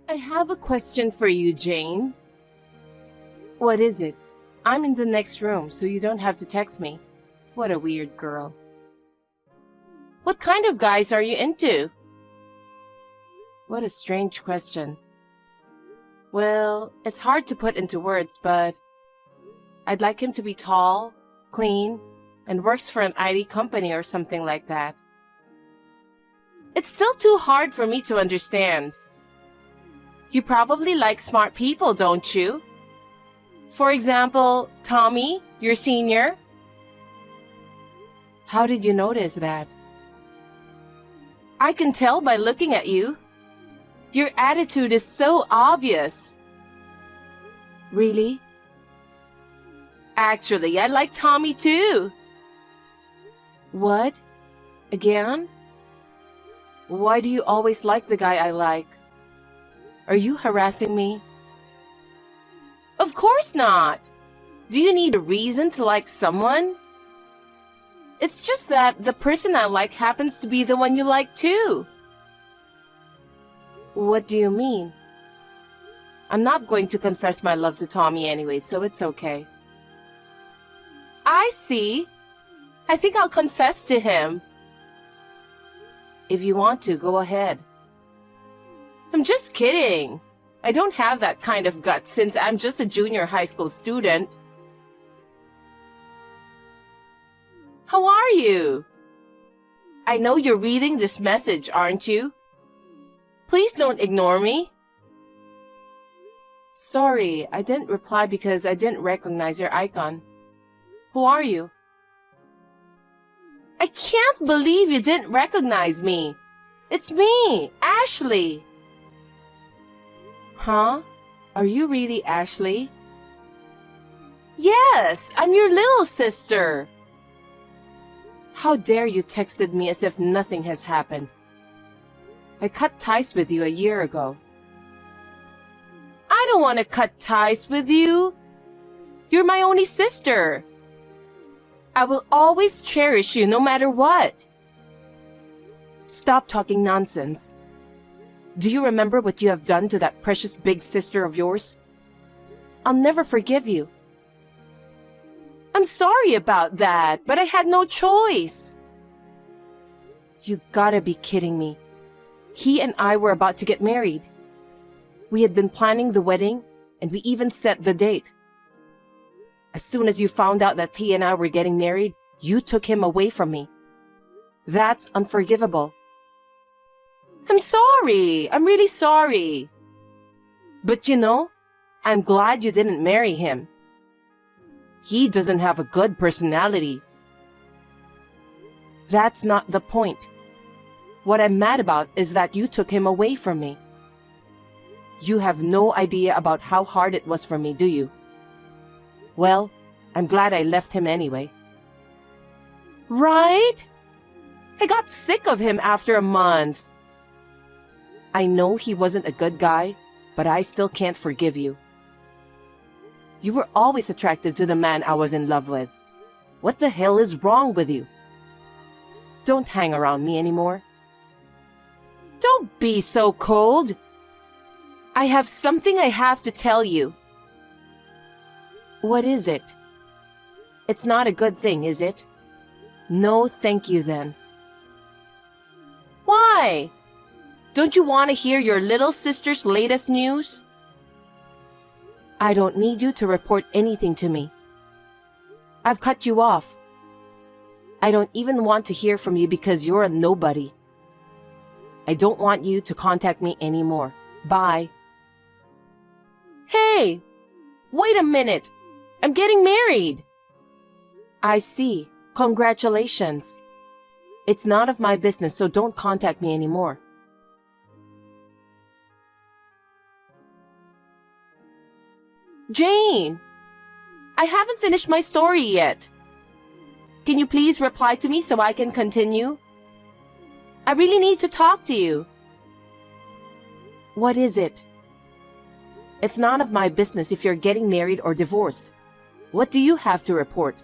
I have a question for you, Jane. What is it? I'm in the next room, so you don't have to text me. What a weird girl. What kind of guys are you into? What a strange question. Well, it's hard to put into words, but I'd like him to be tall, clean, and works for an IT company or something like that. It's still too hard for me to understand. You probably like smart people, don't you? For example, Tommy, your senior. How did you notice that? I can tell by looking at you. Your attitude is so obvious. Really? Actually, I like Tommy too. What? Again? Why do you always like the guy I like? Are you harassing me? Of course not. Do you need a reason to like someone? It's just that the person I like happens to be the one you like too. What do you mean? I'm not going to confess my love to Tommy anyway, so it's okay. I see. I think I'll confess to him. If you want to, go ahead. I'm just kidding. I don't have that kind of guts since I'm just a junior high school student. How are you? I know you're reading this message, aren't you? Please don't ignore me. Sorry, I didn't reply because I didn't recognize your icon. Who are you? I can't believe you didn't recognize me. It's me, Ashley. Huh? Are you really Ashley? Yes, I'm your little sister. How dare you texted me as if nothing has happened. I cut ties with you a year ago. I don't want to cut ties with you. You're my only sister. I will always cherish you no matter what. Stop talking nonsense. Do you remember what you have done to that precious big sister of yours? I'll never forgive you. I'm sorry about that, but I had no choice. You gotta be kidding me. He and I were about to get married. We had been planning the wedding, and we even set the date. As soon as you found out that he and I were getting married, you took him away from me. That's unforgivable. I'm sorry. I'm really sorry. But you know, I'm glad you didn't marry him. He doesn't have a good personality. That's not the point. What I'm mad about is that you took him away from me. You have no idea about how hard it was for me, do you? Well, I'm glad I left him anyway. Right? I got sick of him after a month. I know he wasn't a good guy, but I still can't forgive you. You were always attracted to the man I was in love with. What the hell is wrong with you? Don't hang around me anymore. Don't be so cold. I have something I have to tell you. What is it? It's not a good thing, is it? No, thank you then. Why? Don't you want to hear your little sister's latest news? I don't need you to report anything to me. I've cut you off. I don't even want to hear from you because you're a nobody. I don't want you to contact me anymore. Bye. Hey, wait a minute. I'm getting married. I see. Congratulations. It's none of my business, so don't contact me anymore. Jane, I haven't finished my story yet. Can you please reply to me so I can continue? I really need to talk to you. What is it? It's none of my business if you're getting married or divorced. What do you have to report?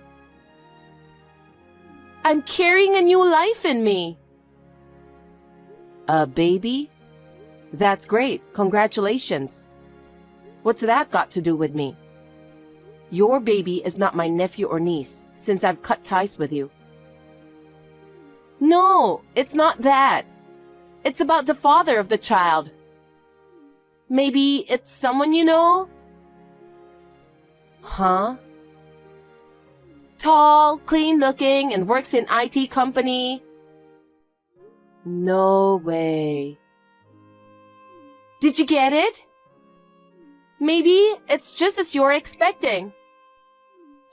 I'm carrying a new life in me. A baby? That's great. Congratulations. What's that got to do with me? Your baby is not my nephew or niece, since I've cut ties with you. No, it's not that. It's about the father of the child. Maybe it's someone you know? Huh? Tall, clean-looking, and works in IT company. No way. Did you get it? Maybe it's just as you're expecting.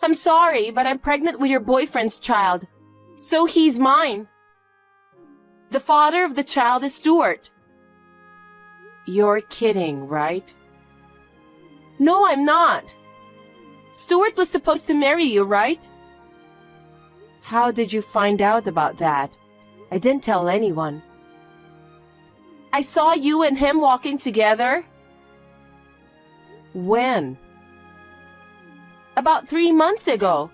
I'm sorry, but I'm pregnant with your boyfriend's child, so he's mine. The father of the child is Stuart. You're kidding, right? No, I'm not. Stuart was supposed to marry you, right? How did you find out about that? I didn't tell anyone. I saw you and him walking together. When? About 3 months ago.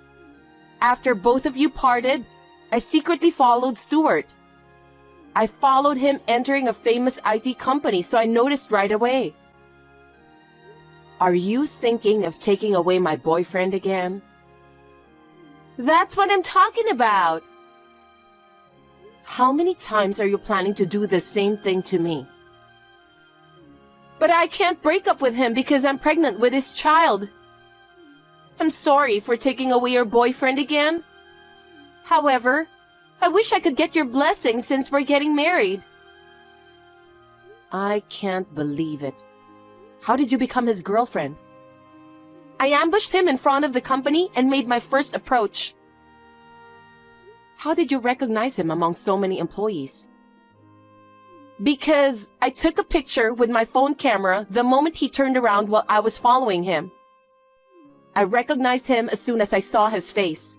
After both of you parted, I secretly followed Stuart. I followed him entering a famous IT company, so I noticed right away. Are you thinking of taking away my boyfriend again? That's what I'm talking about. How many times are you planning to do the same thing to me? But I can't break up with him because I'm pregnant with his child. I'm sorry for taking away your boyfriend again. However, I wish I could get your blessing since we're getting married. I can't believe it. How did you become his girlfriend? I ambushed him in front of the company and made my first approach. How did you recognize him among so many employees? Because I took a picture with my phone camera the moment he turned around while I was following him. I recognized him as soon as I saw his face.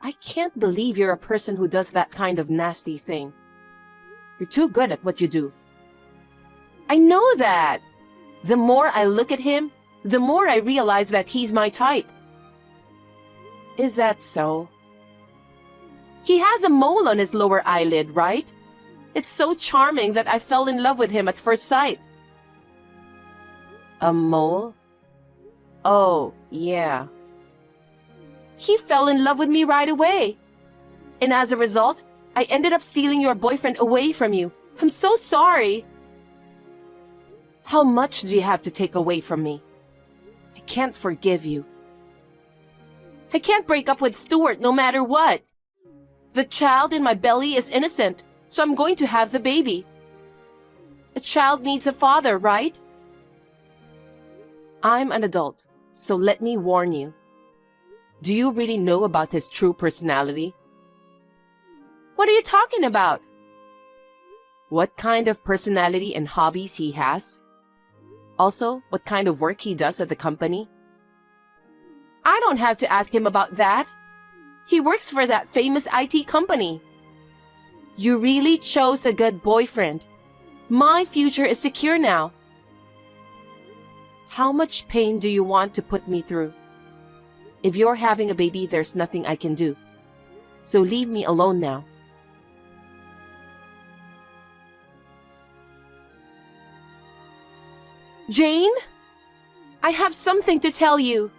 I can't believe you're a person who does that kind of nasty thing. You're too good at what you do. I know that. The more I look at him, the more I realize that he's my type. Is that so? He has a mole on his lower eyelid, right? It's so charming that I fell in love with him at first sight. A mole? Oh, yeah. He fell in love with me right away. And as a result, I ended up stealing your boyfriend away from you. I'm so sorry. How much do you have to take away from me? I can't forgive you. I can't break up with Stuart no matter what. The child in my belly is innocent, so I'm going to have the baby. A child needs a father, right? I'm an adult, so let me warn you. Do you really know about his true personality? What are you talking about? What kind of personality and hobbies he has? Also, what kind of work he does at the company? I don't have to ask him about that. He works for that famous IT company. You really chose a good boyfriend. My future is secure now. How much pain do you want to put me through? If you're having a baby, there's nothing I can do. So leave me alone now. Jane? I have something to tell you.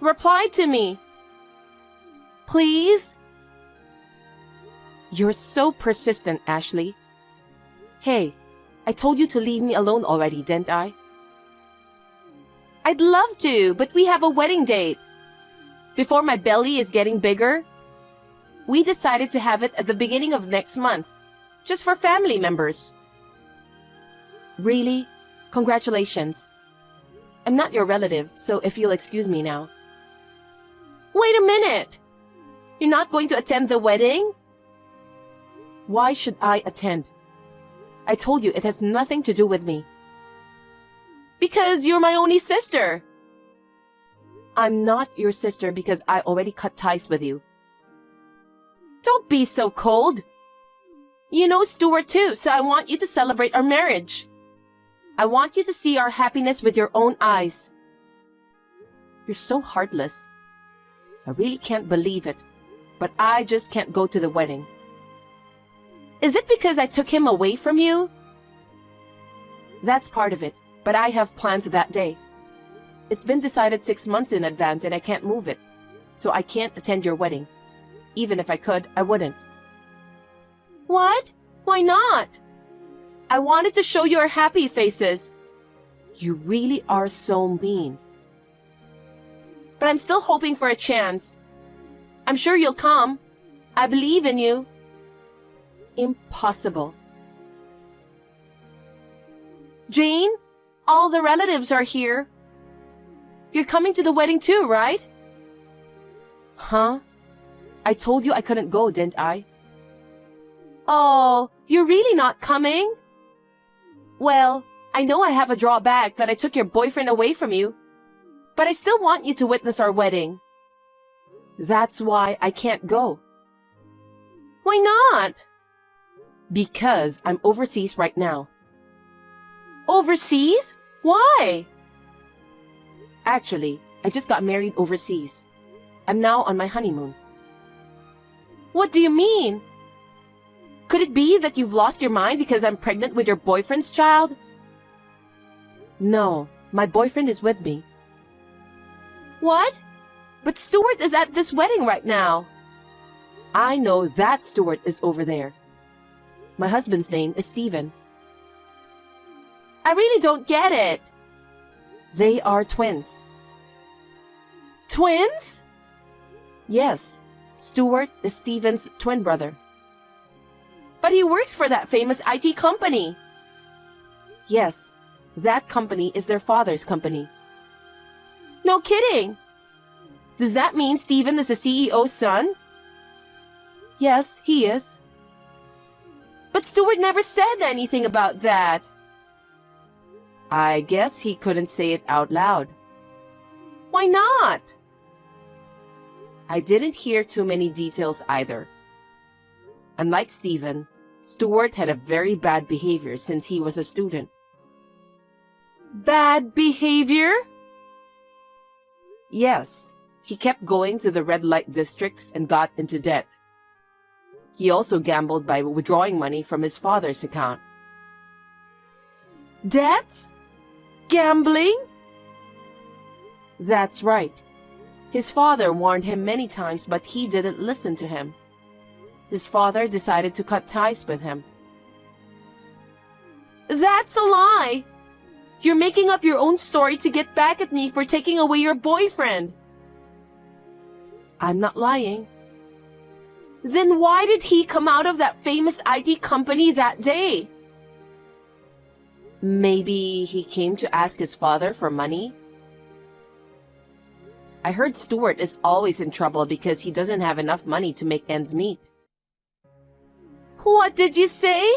Reply to me. Please? You're so persistent, Ashley. Hey, I told you to leave me alone already, didn't I? I'd love to, but we have a wedding date. Before my belly is getting bigger, we decided to have it at the beginning of next month, just for family members. Really? Congratulations. I'm not your relative, so if you'll excuse me now. Wait a minute! You're not going to attend the wedding? Why should I attend? I told you it has nothing to do with me. Because you're my only sister. I'm not your sister because I already cut ties with you. Don't be so cold. You know Stuart too, so I want you to celebrate our marriage. I want you to see our happiness with your own eyes. You're so heartless. I really can't believe it, but I just can't go to the wedding. Is it because I took him away from you? That's part of it, but I have plans that day. It's been decided 6 months in advance and I can't move it, so I can't attend your wedding. Even if I could, I wouldn't. What? Why not? I wanted to show your happy faces. You really are so mean. But I'm still hoping for a chance. I'm sure you'll come. I believe in you. Impossible. Jane, all the relatives are here. You're coming to the wedding too, right? Huh? I told you I couldn't go, didn't I? Oh, you're really not coming? Well, I know I have a drawback that I took your boyfriend away from you, but I still want you to witness our wedding. That's why I can't go. Why not? Because I'm overseas right now. Overseas? Why? Actually, I just got married overseas. I'm now on my honeymoon. What do you mean? Could it be that you've lost your mind because I'm pregnant with your boyfriend's child? No, my boyfriend is with me. What? But Stuart is at this wedding right now. I know that Stuart is over there. My husband's name is Stephen. I really don't get it. They are twins. Twins? Yes, Stuart is Stephen's twin brother. But he works for that famous IT company. Yes, that company is their father's company. No kidding. Does that mean Stephen is the CEO's son? Yes, he is. But Stuart never said anything about that. I guess he couldn't say it out loud. Why not? I didn't hear too many details either. Unlike Stephen, Stuart had a very bad behavior since he was a student. Bad behavior? Yes, he kept going to the red light districts and got into debt. He also gambled by withdrawing money from his father's account. Debts? Gambling? That's right. His father warned him many times, but he didn't listen to him. His father decided to cut ties with him. That's a lie! You're making up your own story to get back at me for taking away your boyfriend. I'm not lying. Then why did he come out of that famous IT company that day? Maybe he came to ask his father for money? I heard Stuart is always in trouble because he doesn't have enough money to make ends meet. What did you say?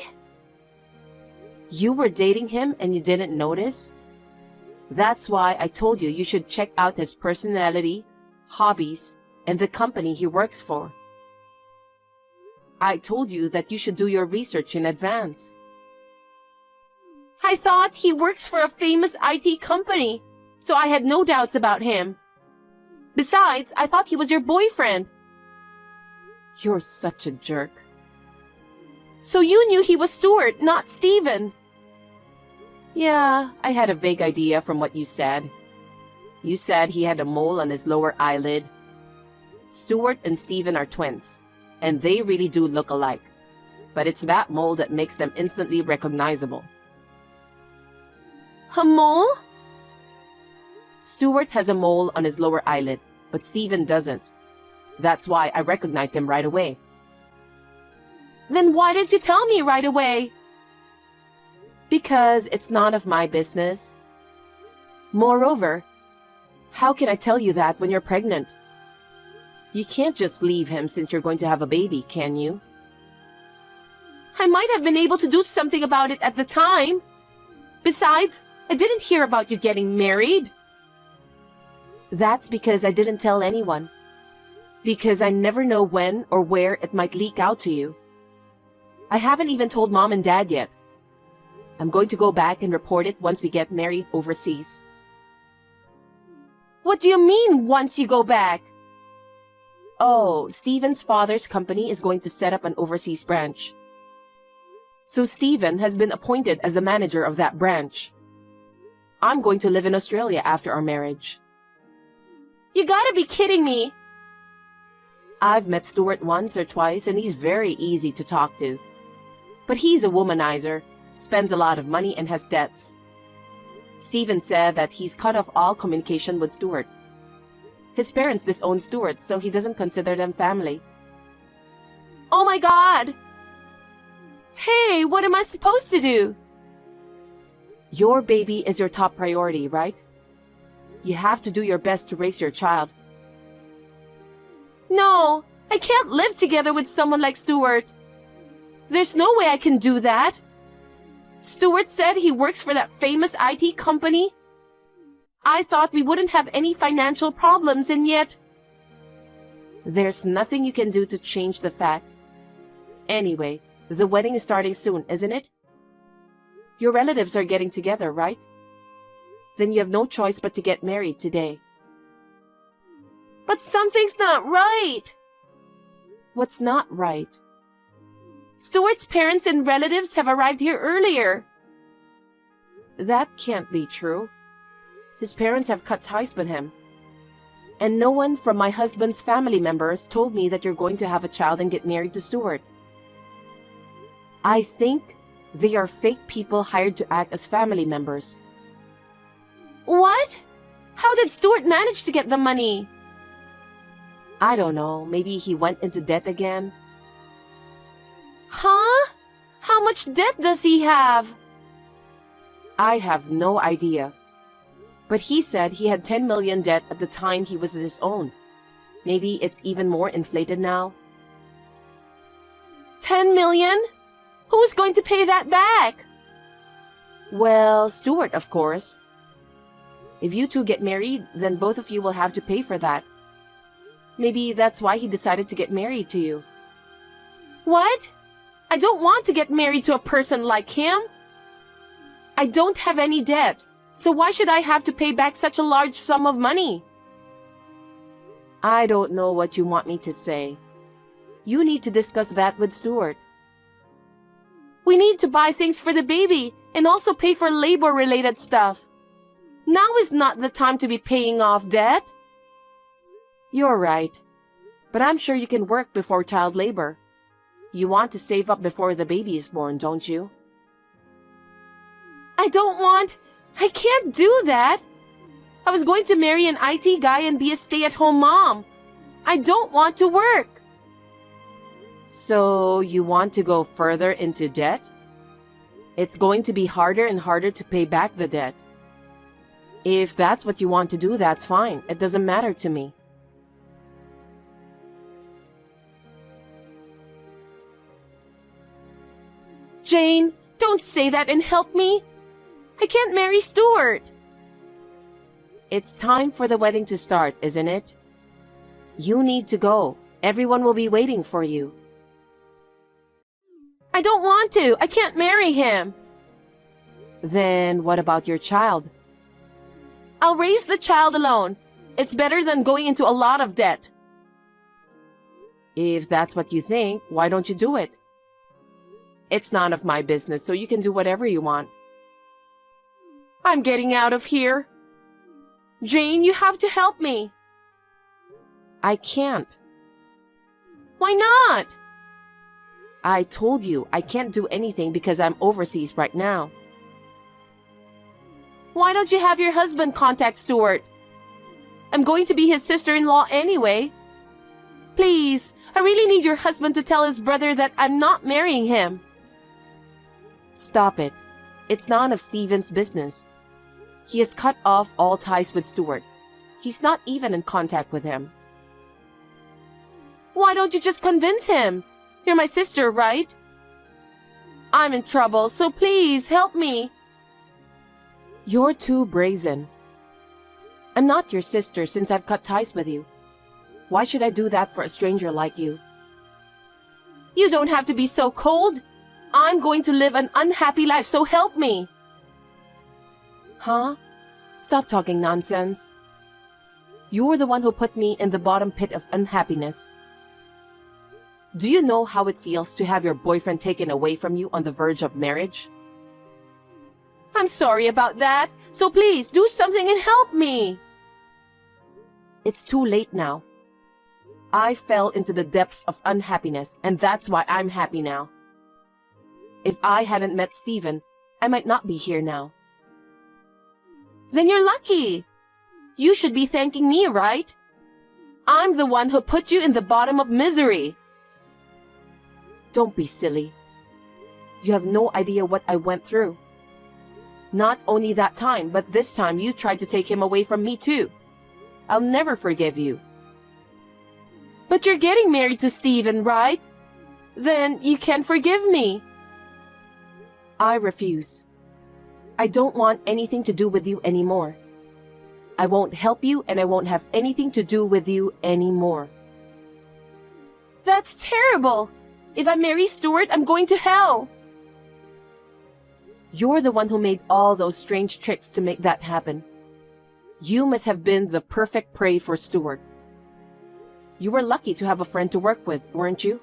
You were dating him and you didn't notice? That's why I told you you should check out his personality, hobbies, and the company he works for. I told you that you should do your research in advance. I thought he works for a famous IT company, so I had no doubts about him. Besides, I thought he was your boyfriend. You're such a jerk. So you knew he was Stuart, not Stephen. Yeah, I had a vague idea from what you said. You said he had a mole on his lower eyelid. Stuart and Stephen are twins, and they really do look alike. But it's that mole that makes them instantly recognizable. A mole? Stuart has a mole on his lower eyelid, but Stephen doesn't. That's why I recognized him right away. Then why didn't you tell me right away? Because it's none of my business. Moreover, how can I tell you that when you're pregnant? You can't just leave him since you're going to have a baby, can you? I might have been able to do something about it at the time. Besides, I didn't hear about you getting married. That's because I didn't tell anyone. Because I never know when or where it might leak out to you. I haven't even told Mom and Dad yet. I'm going to go back and report it once we get married overseas. What do you mean, once you go back? Oh, Stephen's father's company is going to set up an overseas branch. So Stephen has been appointed as the manager of that branch. I'm going to live in Australia after our marriage. You gotta be kidding me! I've met Stuart once or twice and he's very easy to talk to. But he's a womanizer, spends a lot of money and has debts. Stephen said that he's cut off all communication with Stuart. His parents disown Stuart, so he doesn't consider them family. Oh my God! Hey, what am I supposed to do? Your baby is your top priority, right? You have to do your best to raise your child. No, I can't live together with someone like Stuart. There's no way I can do that. Stuart said he works for that famous IT company. I thought we wouldn't have any financial problems, and yet... There's nothing you can do to change the fact. Anyway, the wedding is starting soon, isn't it? Your relatives are getting together, right? Then you have no choice but to get married today. But something's not right. What's not right? Stuart's parents and relatives have arrived here earlier. That can't be true. His parents have cut ties with him. And no one from my husband's family members told me that you're going to have a child and get married to Stuart. I think they are fake people hired to act as family members. What? How did Stuart manage to get the money? I don't know. Maybe he went into debt again. Huh? How much debt does he have? I have no idea. But he said he had 10 million debt at the time he was disowned. Maybe it's even more inflated now. 10 million? Who's going to pay that back? Well, Stuart, of course. If you two get married, then both of you will have to pay for that. Maybe that's why he decided to get married to you. What? I don't want to get married to a person like him. I don't have any debt, so why should I have to pay back such a large sum of money? I don't know what you want me to say. You need to discuss that with Stuart. We need to buy things for the baby and also pay for labor-related stuff. Now is not the time to be paying off debt. You're right. But I'm sure you can work before child labor. You want to save up before the baby is born, don't you? I can't do that. I was going to marry an IT guy and be a stay-at-home mom. I don't want to work. So you want to go further into debt? It's going to be harder and harder to pay back the debt. If that's what you want to do, that's fine. It doesn't matter to me. Jane, don't say that and help me. I can't marry Stuart. It's time for the wedding to start, isn't it? You need to go. Everyone will be waiting for you. I don't want to. I can't marry him. Then what about your child? I'll raise the child alone. It's better than going into a lot of debt. If that's what you think, why don't you do it? It's none of my business, so you can do whatever you want. I'm getting out of here. Jane, you have to help me. I can't. Why not? I told you I can't do anything because I'm overseas right now. Why don't you have your husband contact Stuart? I'm going to be his sister-in-law anyway. Please, I really need your husband to tell his brother that I'm not marrying him. Stop it. It's none of Stephen's business. He has cut off all ties with Stuart. He's not even in contact with him. Why don't you just convince him? You're my sister, right? I'm in trouble, so please help me. You're too brazen. I'm not your sister since I've cut ties with you. Why should I do that for a stranger like you? You don't have to be so cold. I'm going to live an unhappy life, so help me. Huh? Stop talking nonsense. You're the one who put me in the bottom pit of unhappiness. Do you know how it feels to have your boyfriend taken away from you on the verge of marriage? I'm sorry about that, so please do something and help me. It's too late now. I fell into the depths of unhappiness, and that's why I'm happy now. If I hadn't met Steven, I might not be here now. Then you're lucky. You should be thanking me, right? I'm the one who put you in the bottom of misery. Don't be silly. You have no idea what I went through. Not only that time, but this time you tried to take him away from me too. I'll never forgive you. But you're getting married to Steven, right? Then you can forgive me. I refuse. I don't want anything to do with you anymore. I won't help you and I won't have anything to do with you anymore. That's terrible. If I marry Stuart, I'm going to hell. You're the one who made all those strange tricks to make that happen. You must have been the perfect prey for Stuart. You were lucky to have a friend to work with, weren't you?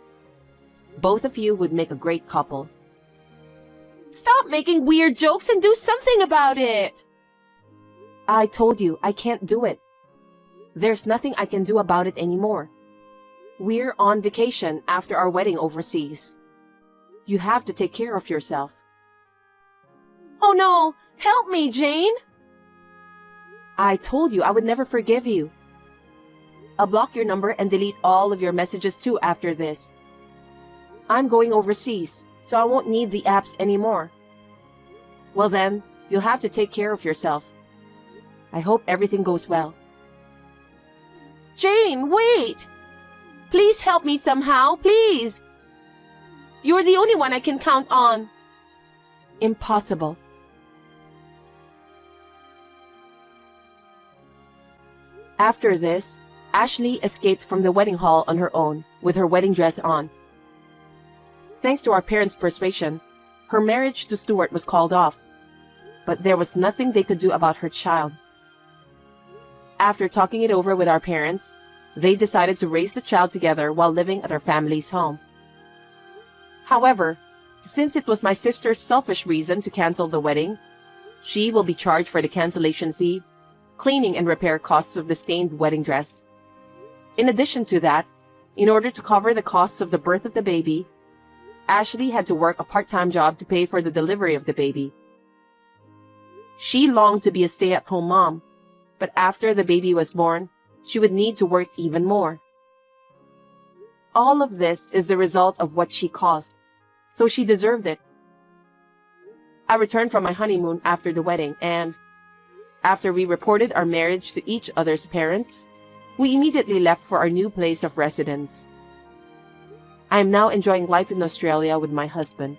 Both of you would make a great couple. Stop making weird jokes and do something about it. I told you I can't do it. There's nothing I can do about it anymore. We're on vacation after our wedding overseas. You have to take care of yourself. Oh no! Help me, Jane! I told you I would never forgive you. I'll block your number and delete all of your messages too after this. I'm going overseas, so I won't need the apps anymore. Well then, you'll have to take care of yourself. I hope everything goes well. Jane, wait! Please help me somehow, please! You're the only one I can count on. Impossible. After this, Ashley escaped from the wedding hall on her own, with her wedding dress on. Thanks to our parents' persuasion, her marriage to Stuart was called off, but there was nothing they could do about her child. After talking it over with our parents, they decided to raise the child together while living at our family's home. However, since it was my sister's selfish reason to cancel the wedding, she will be charged for the cancellation fee, cleaning and repair costs of the stained wedding dress. In addition to that, in order to cover the costs of the birth of the baby, Ashley had to work a part-time job to pay for the delivery of the baby. She longed to be a stay-at-home mom, but after the baby was born, she would need to work even more. All of this is the result of what she caused, so she deserved it. I returned from my honeymoon after the wedding, and after we reported our marriage to each other's parents, we immediately left for our new place of residence. I am now enjoying life in Australia with my husband.